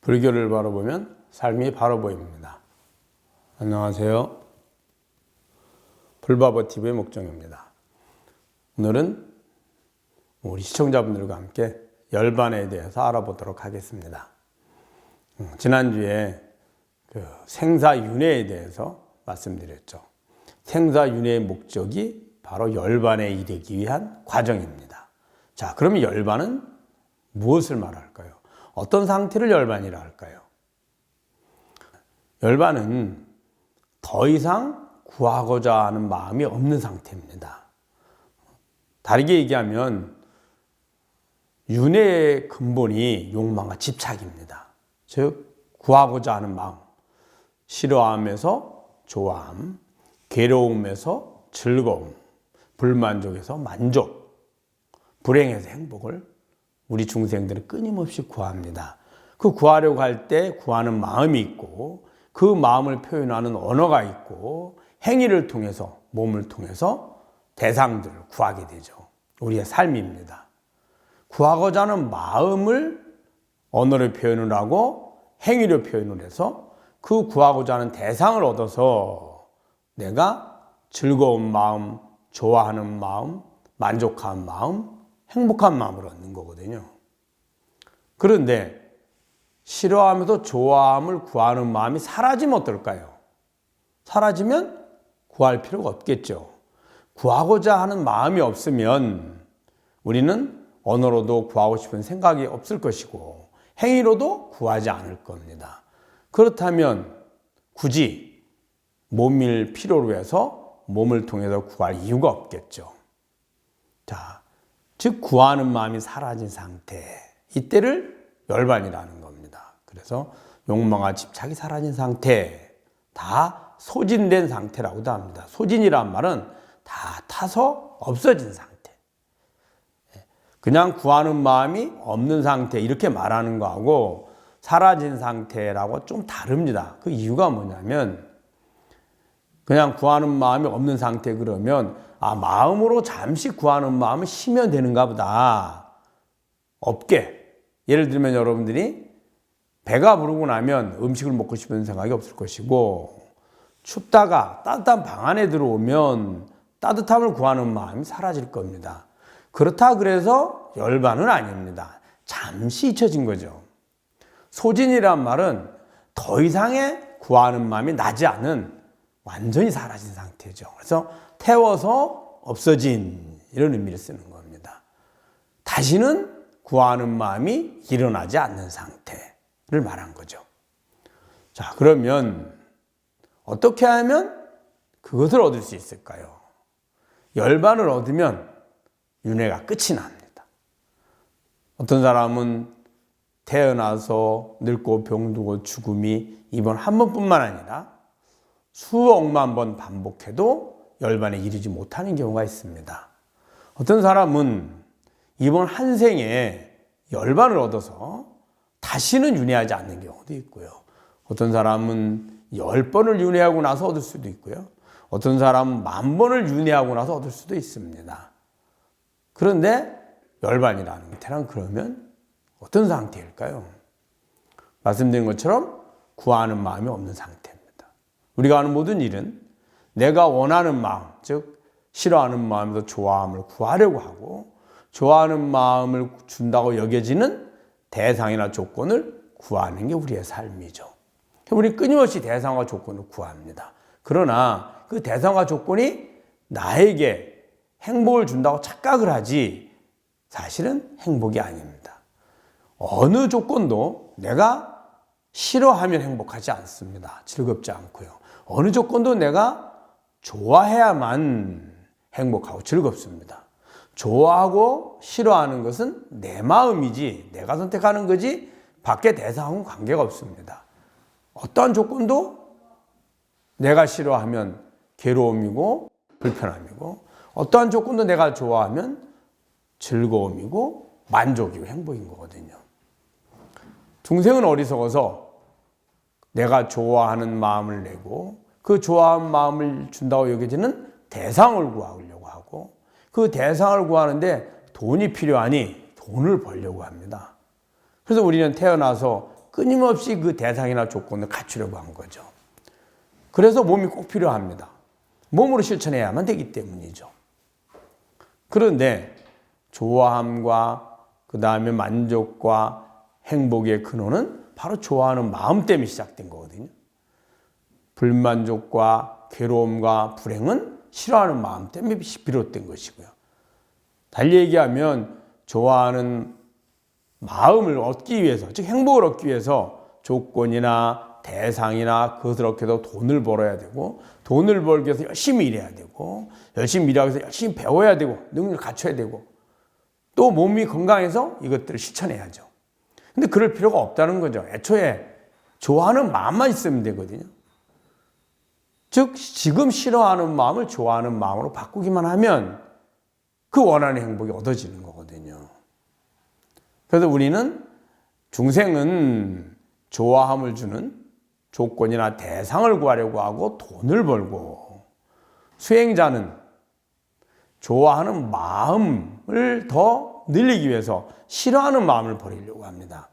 불교를 바라보면 삶이 바로 보입니다. 안녕하세요. 불바보TV의 목정입니다. 오늘은 우리 시청자분들과 함께 열반에 대해서 알아보도록 하겠습니다. 지난주에 생사윤회에 대해서 말씀드렸죠. 생사윤회의 목적이 바로 열반에 이르기 위한 과정입니다. 자, 그러면 열반은 무엇을 말할까요? 어떤 상태를 열반이라 할까요? 열반은 더 이상 구하고자 하는 마음이 없는 상태입니다. 다르게 얘기하면 윤회의 근본이 욕망과 집착입니다. 즉 구하고자 하는 마음, 싫어함에서 좋아함, 괴로움에서 즐거움, 불만족에서 만족, 불행에서 행복을 우리 중생들은 끊임없이 구합니다. 그 구하려고 할 때 구하는 마음이 있고 그 마음을 표현하는 언어가 있고 행위를 통해서 몸을 통해서 대상들을 구하게 되죠. 우리의 삶입니다. 구하고자 하는 마음을 언어로 표현을 하고 행위로 표현을 해서 그 구하고자 하는 대상을 얻어서 내가 즐거운 마음, 좋아하는 마음, 만족한 마음, 행복한 마음을 얻는 거거든요. 그런데 싫어하면서 좋아함을 구하는 마음이 사라지면 어떨까요? 사라지면 구할 필요가 없겠죠. 구하고자 하는 마음이 없으면 우리는 언어로도 구하고 싶은 생각이 없을 것이고 행위로도 구하지 않을 겁니다. 그렇다면 굳이 몸일 필요로 해서 몸을 통해서 구할 이유가 없겠죠. 자, 즉 구하는 마음이 사라진 상태, 이때를 열반이라는 겁니다. 그래서 욕망과 집착이 사라진 상태, 다 소진된 상태라고도 합니다. 소진이란 말은 다 타서 없어진 상태. 그냥 구하는 마음이 없는 상태 이렇게 말하는 거하고 사라진 상태라고 좀 다릅니다. 그 이유가 뭐냐면 그냥 구하는 마음이 없는 상태 그러면 마음으로 잠시 구하는 마음은 쉬면 되는가 보다. 없게. 예를 들면 여러분들이 배가 부르고 나면 음식을 먹고 싶은 생각이 없을 것이고 춥다가 따뜻한 방 안에 들어오면 따뜻함을 구하는 마음이 사라질 겁니다. 그렇다 그래서 열반은 아닙니다. 잠시 잊혀진 거죠. 소진이란 말은 더 이상의 구하는 마음이 나지 않은 완전히 사라진 상태죠. 그래서 태워서 없어진 이런 의미를 쓰는 겁니다. 다시는 구하는 마음이 일어나지 않는 상태를 말한 거죠. 자, 그러면 어떻게 하면 그것을 얻을 수 있을까요? 열반을 얻으면 윤회가 끝이 납니다. 어떤 사람은 태어나서 늙고 병들고 죽음이 이번 한 번뿐만 아니라 수억만 번 반복해도 열반에 이르지 못하는 경우가 있습니다. 어떤 사람은 이번 한 생에 열반을 얻어서 다시는 윤회하지 않는 경우도 있고요. 어떤 사람은 10번을 윤회하고 나서 얻을 수도 있고요. 어떤 사람은 10,000번을 윤회하고 나서 얻을 수도 있습니다. 그런데 열반이라는 상태는 그러면 어떤 상태일까요? 말씀드린 것처럼 구하는 마음이 없는 상태입니다. 우리가 하는 모든 일은 내가 원하는 마음, 즉 싫어하는 마음에서 좋아함을 구하려고 하고 좋아하는 마음을 준다고 여겨지는 대상이나 조건을 구하는 게 우리의 삶이죠. 우리 끊임없이 대상과 조건을 구합니다. 그러나 그 대상과 조건이 나에게 행복을 준다고 착각을 하지 사실은 행복이 아닙니다. 어느 조건도 내가 싫어하면 행복하지 않습니다. 즐겁지 않고요. 어느 조건도 내가 좋아해야만 행복하고 즐겁습니다. 좋아하고 싫어하는 것은 내 마음이지 내가 선택하는 거지 밖의 대상하고는 관계가 없습니다. 어떠한 조건도 내가 싫어하면 괴로움이고 불편함이고 어떠한 조건도 내가 좋아하면 즐거움이고 만족이고 행복인 거거든요. 중생은 어리석어서 내가 좋아하는 마음을 내고 그 좋아하는 마음을 준다고 여겨지는 대상을 구하려고 하고 그 대상을 구하는데 돈이 필요하니 돈을 벌려고 합니다. 그래서 우리는 태어나서 끊임없이 그 대상이나 조건을 갖추려고 한 거죠. 그래서 몸이 꼭 필요합니다. 몸으로 실천해야만 되기 때문이죠. 그런데 좋아함과 그 다음에 만족과 행복의 근원은 바로 좋아하는 마음 때문에 시작된 거거든요. 불만족과 괴로움과 불행은 싫어하는 마음 때문에 비롯된 것이고요. 달리 얘기하면 좋아하는 마음을 얻기 위해서, 즉 행복을 얻기 위해서 조건이나 대상이나 그것을 얻기 위해서 돈을 벌어야 되고, 돈을 벌기 위해서 열심히 일해야 되고, 열심히 일하기 위해서 열심히 배워야 되고, 능력을 갖춰야 되고, 또 몸이 건강해서 이것들을 실천해야죠. 근데 그럴 필요가 없다는 거죠. 애초에 좋아하는 마음만 있으면 되거든요. 즉 지금 싫어하는 마음을 좋아하는 마음으로 바꾸기만 하면 그 원하는 행복이 얻어지는 거거든요. 그래서 우리는 중생은 좋아함을 주는 조건이나 대상을 구하려고 하고 돈을 벌고, 수행자는 좋아하는 마음을 더 늘리기 위해서 싫어하는 마음을 버리려고 합니다.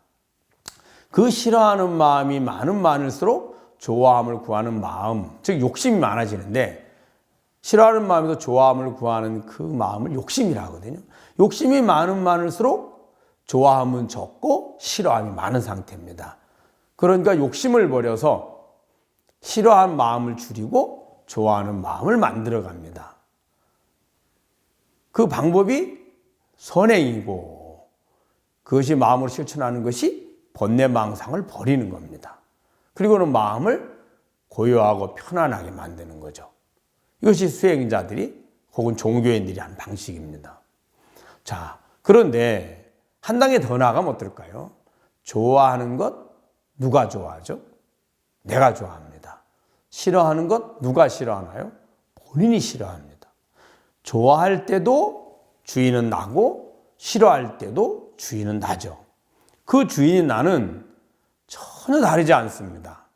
그 싫어하는 마음이 많을수록 좋아함을 구하는 마음, 즉 욕심이 많아지는데, 싫어하는 마음에서 좋아함을 구하는 그 마음을 욕심이라 하거든요. 욕심이 많을수록 좋아함은 적고 싫어함이 많은 상태입니다. 그러니까 욕심을 버려서 싫어하는 마음을 줄이고 좋아하는 마음을 만들어 갑니다. 그 방법이 선행이고, 그것이 마음으로 실천하는 것이 번뇌망상을 버리는 겁니다. 그리고는 마음을 고요하고 편안하게 만드는 거죠. 이것이 수행자들이 혹은 종교인들이 하는 방식입니다. 자, 그런데 한 단계 더 나아가면 어떨까요? 좋아하는 것 누가 좋아하죠? 내가 좋아합니다. 싫어하는 것 누가 싫어하나요? 본인이 싫어합니다. 좋아할 때도 주인은 나고 싫어할 때도 주인은 나죠. 그 주인인 나는 전혀 다르지 않습니다.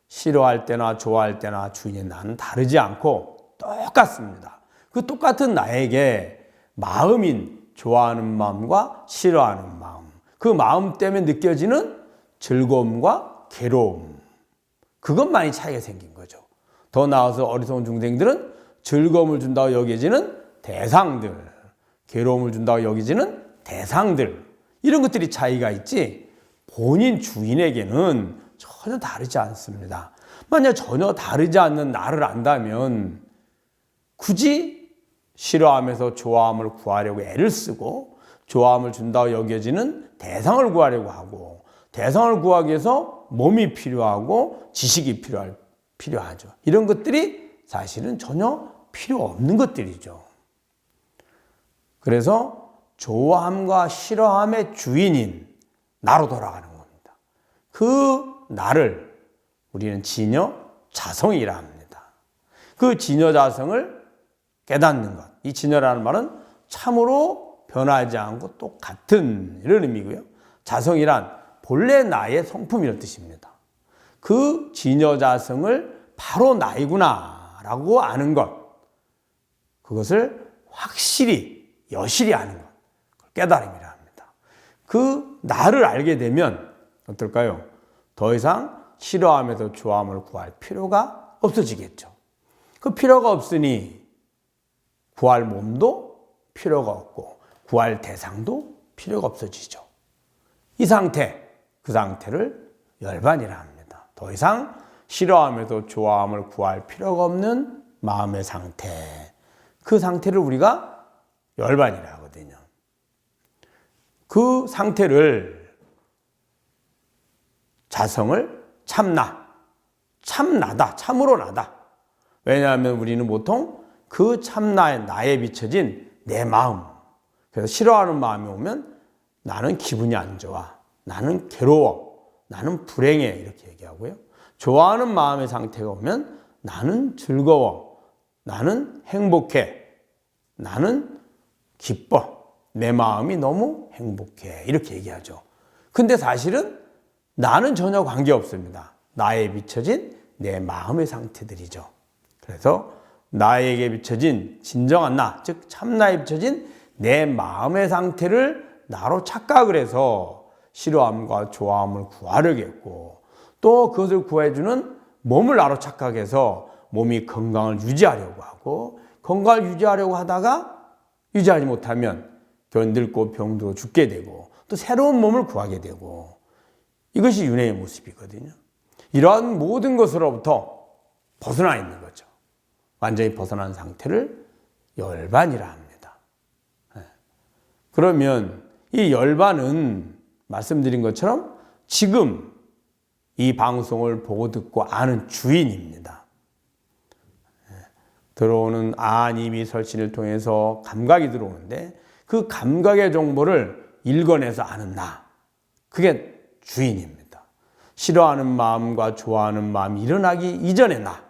싫어할 때나 좋아할 때나 주인인 나는 다르지 않고 똑같습니다. 그 똑같은 나에게 마음인 좋아하는 마음과 싫어하는 마음, 그 마음 때문에 느껴지는 즐거움과 괴로움, 그것만이 차이가 생긴 거죠. 더 나아가서 어리석은 중생들은 즐거움을 준다고 여겨지는 대상들, 괴로움을 준다고 여겨지는 대상들, 이런 것들이 차이가 있지 본인 주인에게는 전혀 다르지 않습니다. 만약 전혀 다르지 않는 나를 안다면 굳이 싫어하면서 좋아함을 구하려고 애를 쓰고, 좋아함을 준다고 여겨지는 대상을 구하려고 하고, 대상을 구하기 위해서 몸이 필요하고 지식이 필요하죠. 이런 것들이 사실은 전혀 필요 없는 것들이죠. 그래서 좋아함과 싫어함의 주인인 나로 돌아가는 겁니다. 그 나를 우리는 진여 자성이라 합니다. 그 진여 자성을 깨닫는 것, 이 진여라는 말은 참으로 변하지 않고 똑같은 이런 의미고요. 자성이란 본래 나의 성품이라는 뜻입니다. 그 진여 자성을 바로 나이구나 라고 아는 것, 그것을 확실히 여실히 아는 것, 깨달음이라 합니다. 그 나를 알게 되면 어떨까요? 더 이상 싫어함에서 좋아함을 구할 필요가 없어지겠죠. 그 필요가 없으니 구할 몸도 필요가 없고 구할 대상도 필요가 없어지죠. 이 상태, 그 상태를 열반이라 합니다. 더 이상 싫어함에도 좋아함을 구할 필요가 없는 마음의 상태, 그 상태를 우리가 열반이라 하거든요. 그 상태를, 자성을 참나다, 참으로 나다. 왜냐하면 우리는 보통 그 참나의 나에 비춰진 내 마음, 그래서 싫어하는 마음이 오면 나는 기분이 안 좋아, 나는 괴로워, 나는 불행해, 이렇게 얘기하고요. 좋아하는 마음의 상태가 오면 나는 즐거워, 나는 행복해, 나는 기뻐, 내 마음이 너무 행복해, 이렇게 얘기하죠. 근데 사실은 나는 전혀 관계없습니다. 나에 비춰진 내 마음의 상태들이죠. 그래서 나에게 비춰진 진정한 나, 즉 참나에 비춰진 내 마음의 상태를 나로 착각을 해서 싫어함과 좋아함을 구하려겠고 또 그것을 구해주는 몸을 나로 착각해서 몸이 건강을 유지하려고 하고 건강을 유지하려고 하다가 유지하지 못하면 늙고 병들어 죽게 되고 또 새로운 몸을 구하게 되고 이것이 윤회의 모습이거든요. 이러한 모든 것으로부터 벗어나 있는 거죠. 완전히 벗어난 상태를 열반이라 합니다. 그러면 이 열반은 말씀드린 것처럼 지금 이 방송을 보고 듣고 아는 주인입니다. 들어오는 아님이 설신을 통해서 감각이 들어오는데 그 감각의 정보를 읽어내서 아는 나, 그게 주인입니다. 싫어하는 마음과 좋아하는 마음이 일어나기 이전의 나,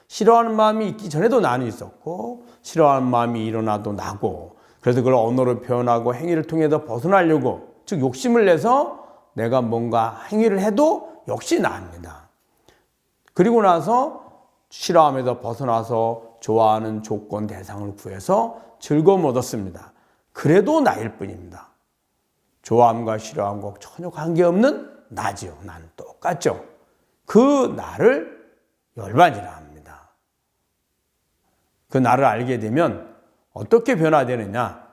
싫어하는 마음이 있기 전에도 나는 있었고 싫어하는 마음이 일어나도 나고 그래서 그걸 언어로 표현하고 행위를 통해서 벗어나려고 즉 욕심을 내서 내가 뭔가 행위를 해도 역시 나입니다. 그리고 나서 싫어함에서 벗어나서 좋아하는 조건 대상을 구해서 즐거움 얻었습니다. 그래도 나일 뿐입니다. 좋아함과 싫어함과 전혀 관계없는 나지요. 나는 똑같죠. 그 나를 열반이라 합니다. 그 나를 알게 되면 어떻게 변화되느냐?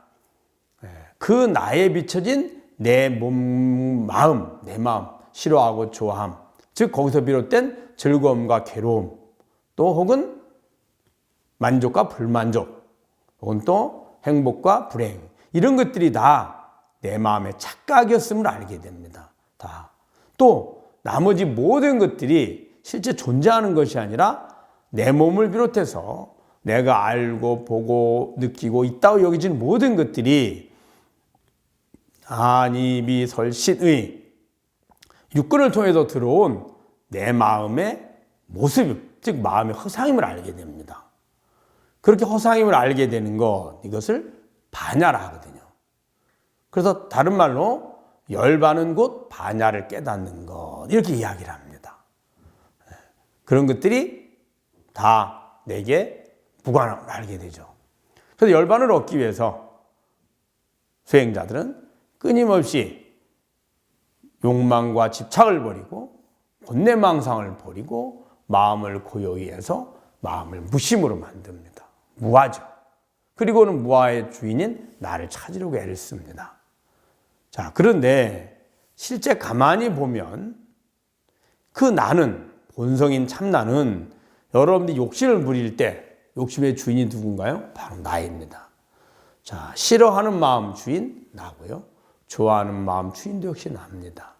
그 나에 비춰진 내 몸, 마음, 내 마음, 싫어하고 좋아함, 즉 거기서 비롯된 즐거움과 괴로움, 또 혹은 만족과 불만족, 혹은 또 행복과 불행, 이런 것들이 다 내 마음의 착각이었음을 알게 됩니다. 다. 또 나머지 모든 것들이 실제 존재하는 것이 아니라 내 몸을 비롯해서 내가 알고 보고 느끼고 있다고 여겨지는 모든 것들이 아니비설신의 육근을 통해서 들어온 내 마음의 모습, 즉 마음의 허상임을 알게 됩니다. 그렇게 허상임을 알게 되는 것, 이것을 반야라 하거든요. 그래서 다른 말로 열반은 곧 반야를 깨닫는 것, 이렇게 이야기를 합니다. 그런 것들이 다 내게 무관함을 알게 되죠. 그래서 열반을 얻기 위해서 수행자들은 끊임없이 욕망과 집착을 버리고 본내망상을 버리고 마음을 고요히 해서 마음을 무심으로 만듭니다. 무아죠. 그리고는 무아의 주인인 나를 찾으려고 애를 씁니다. 자, 그런데 실제 가만히 보면 그 나는, 본성인 참나는 여러분들이 욕심을 부릴 때 욕심의 주인이 누군가요? 바로 나입니다. 자, 싫어하는 마음 주인 나고요. 좋아하는 마음 주인도 역시 납니다.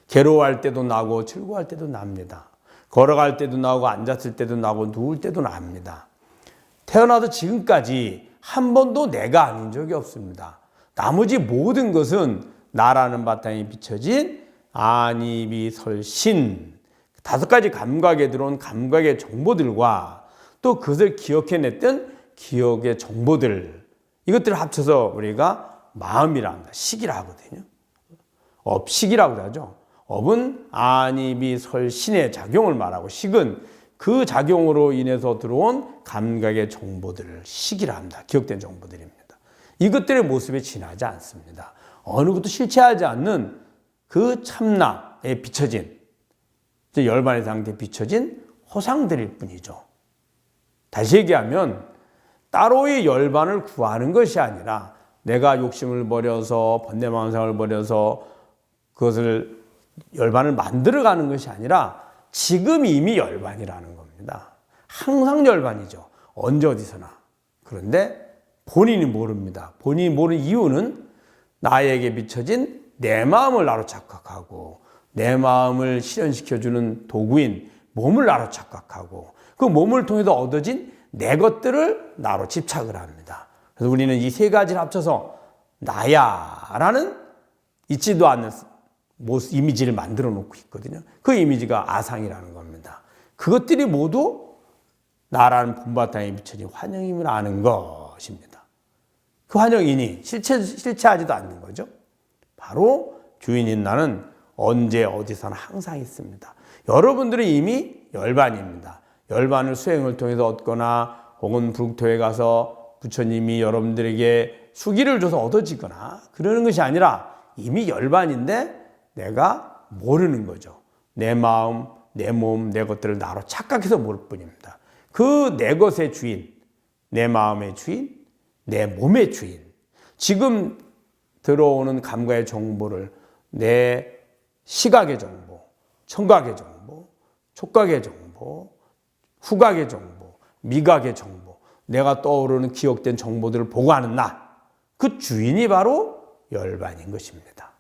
괴로워할 때도 나고 즐거워할 때도 납니다. 걸어갈 때도 나고 앉았을 때도 나고 누울 때도 납니다. 태어나서 지금까지 한 번도 내가 아닌 적이 없습니다. 나머지 모든 것은 나라는 바탕에 비춰진 아니비설신, 5가지 감각에 들어온 감각의 정보들과 또 그것을 기억해냈던 기억의 정보들, 이것들을 합쳐서 우리가 마음이라 합니다. 식이라 하거든요. 업식이라고 하죠. 업은 아니비설신의 작용을 말하고 식은 그 작용으로 인해서 들어온 감각의 정보들을 식이라 합니다. 기억된 정보들입니다. 이것들의 모습에 지나지 않습니다. 어느 것도 실체하지 않는 그 참나에 비춰진, 열반의 상태에 비춰진 허상들일 뿐이죠. 다시 얘기하면 따로의 열반을 구하는 것이 아니라 내가 욕심을 버려서 번뇌망상을 버려서 그것을 열반을 만들어가는 것이 아니라 지금 이미 열반이라는 겁니다. 항상 열반이죠. 언제 어디서나. 그런데 본인이 모릅니다. 본인이 모르는 이유는 나에게 비춰진 내 마음을 나로 착각하고 내 마음을 실현시켜주는 도구인 몸을 나로 착각하고 그 몸을 통해서 얻어진 내 것들을 나로 집착을 합니다. 그래서 우리는 이 3가지를 합쳐서 나야라는 있지도 않는 이미지를 만들어 놓고 있거든요. 그 이미지가 아상이라는 겁니다. 그것들이 모두 나라는 본바탕에 비춰진 환영임을 아는 것입니다. 그 환영이니 실체하지도 않는 거죠. 바로 주인인 나는 언제 어디서나 항상 있습니다. 여러분들은 이미 열반입니다. 열반을 수행을 통해서 얻거나 혹은 불국토에 가서 부처님이 여러분들에게 수기를 줘서 얻어지거나 그러는 것이 아니라 이미 열반인데 내가 모르는 거죠. 내 마음, 내 몸, 내 것들을 나로 착각해서 모를 뿐입니다. 그 내 것의 주인, 내 마음의 주인, 내 몸의 주인. 지금 들어오는 감각의 정보를 내 시각의 정보, 청각의 정보, 촉각의 정보, 후각의 정보, 미각의 정보, 내가 떠오르는 기억된 정보들을 보고하는 나, 그 주인이 바로 열반인 것입니다.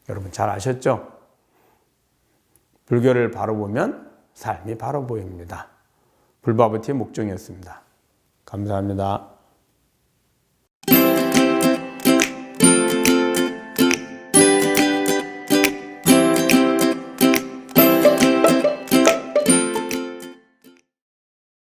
여러분 잘 아셨죠? 불교를 바로 보면 삶이 바로 보입니다. 불바보티의 목종이었습니다. 감사합니다.